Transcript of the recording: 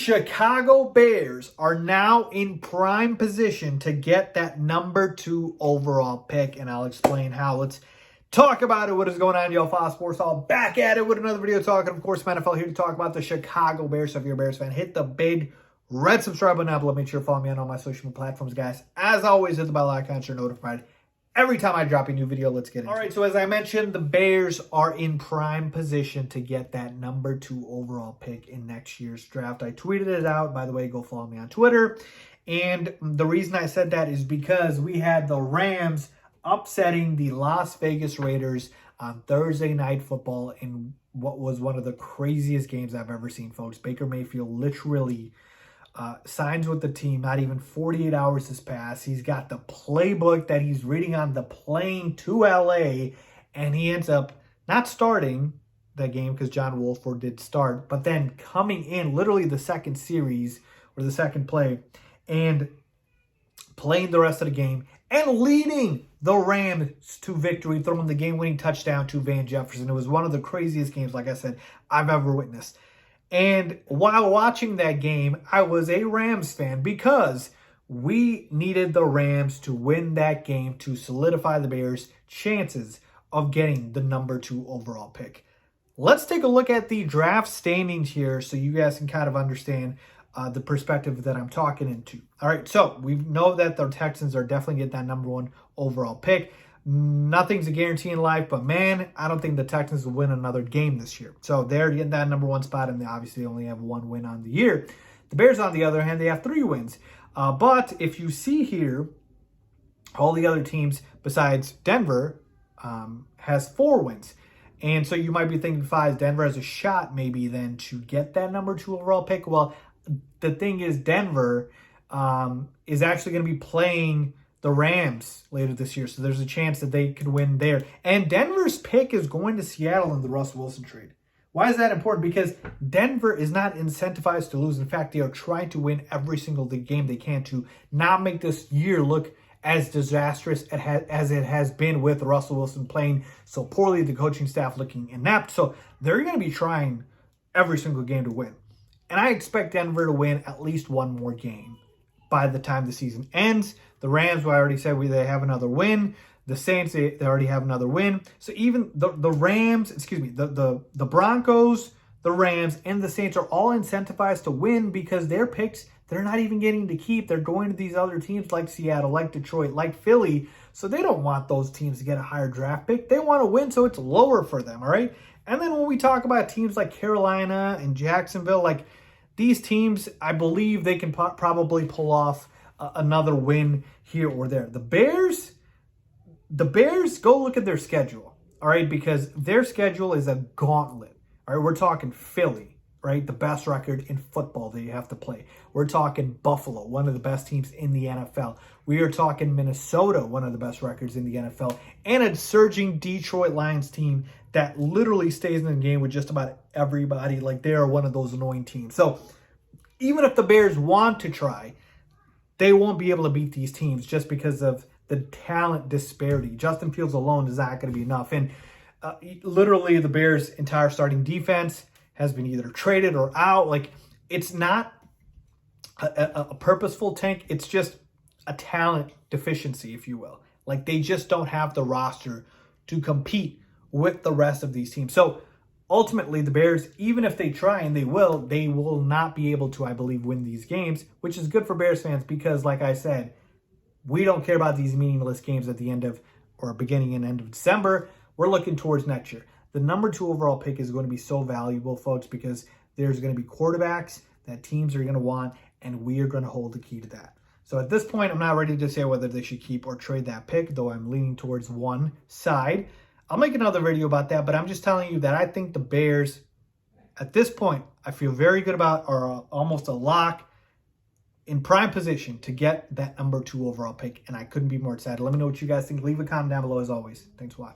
Chicago Bears are now in prime position to get that number 2 overall pick, and I'll explain how. Let's talk about it. What is going on, y'all? Faiz Sports all back at it with another video talking, of course, NFL here to talk about the Chicago Bears. So if you're a Bears fan, hit the big red subscribe button below. Make sure to follow me on all my social media platforms, guys. As always, hit the bell icon so you're notified every time I drop a new video. Let's get it. All right, so as I mentioned, the Bears are in prime position to get that number 2 overall pick in next year's draft. I tweeted it out. By the way, go follow me on Twitter. And the reason I said that is because we had the Rams upsetting the Las Vegas Raiders on Thursday Night Football in what was one of the craziest games I've ever seen, folks. Baker Mayfield literally signs with the team. Not even 48 hours has passed. He's got the playbook that he's reading on the plane to LA, and he ends up not starting that game because John Wolford did start, but then coming in literally the second series or the second play and playing the rest of the game and leading the Rams to victory, throwing the game-winning touchdown to Van Jefferson. It was one of the craziest games, like I said, I've ever witnessed. And while watching that game, I was a Rams fan because we needed the Rams to win that game to solidify the Bears' chances of getting the number 2 overall pick. Let's take a look at the draft standings here so you guys can kind of understand the perspective that I'm talking into. All right, so we know that the Texans are definitely getting that number 1 overall pick. Nothing's a guarantee in life, but man, I don't think the Texans will win another game this year. So they're getting that number 1 spot, and they obviously only have 1 win on the year. The Bears, on the other hand, they have 3 wins. But if you see here, all the other teams besides Denver has 4 wins. And so you might be thinking, Faiz, Denver has a shot maybe then to get that number 2 overall pick. Well, the thing is, Denver is actually going to be playing the Rams later this year, so there's a chance that they could win there. And Denver's pick is going to Seattle in the Russell Wilson trade. Why is that important? Because Denver is not incentivized to lose. In fact, they are trying to win every single game they can to not make this year look as disastrous as it has been with Russell Wilson playing so poorly, the coaching staff looking inept. So they're going to be trying every single game to win. And I expect Denver to win at least 1 more game by the time the season ends. The Rams, I already said they have another win. The Saints, they already have another win. So even the Rams, the Broncos, the Rams, and the Saints are all incentivized to win because their picks, they're not even getting to keep. They're going to these other teams like Seattle, like Detroit, like Philly. So they don't want those teams to get a higher draft pick. They want to win, so it's lower for them, all right? And then when we talk about teams like Carolina and Jacksonville, like these teams, I believe they can probably pull off another win here or there. The Bears, go look at their schedule, all right? Because their schedule is a gauntlet, all right? We're talking Philly, right? The best record in football that you have to play. We're talking Buffalo, one of the best teams in the NFL. We are talking Minnesota, one of the best records in the NFL, and a surging Detroit Lions team that literally stays in the game with just about everybody. Like, they are one of those annoying teams. So even if the Bears want to try, they won't be able to beat these teams just because of the talent disparity. Justin Fields alone is not going to be enough. And literally the Bears' entire starting defense has been either traded or out. Like, it's not a purposeful tank. It's just a talent deficiency, if you will. Like, they just don't have the roster to compete with the rest of these teams. So ultimately, the Bears, even if they try, and they will not be able to, I believe, win these games, which is good for Bears fans because, like I said, we don't care about these meaningless games at the end of or beginning and end of December. We're looking towards next year. The number 2 overall pick is going to be so valuable, folks, because there's going to be quarterbacks that teams are going to want, and we are going to hold the key to that. So at this point, I'm not ready to say whether they should keep or trade that pick, though I'm leaning towards one side. I'll make another video about that, but I'm just telling you that I think the Bears, at this point, I feel very good about, are almost a lock in prime position to get that number 2 overall pick, and I couldn't be more excited. Let me know what you guys think. Leave a comment down below as always. Thanks for watching.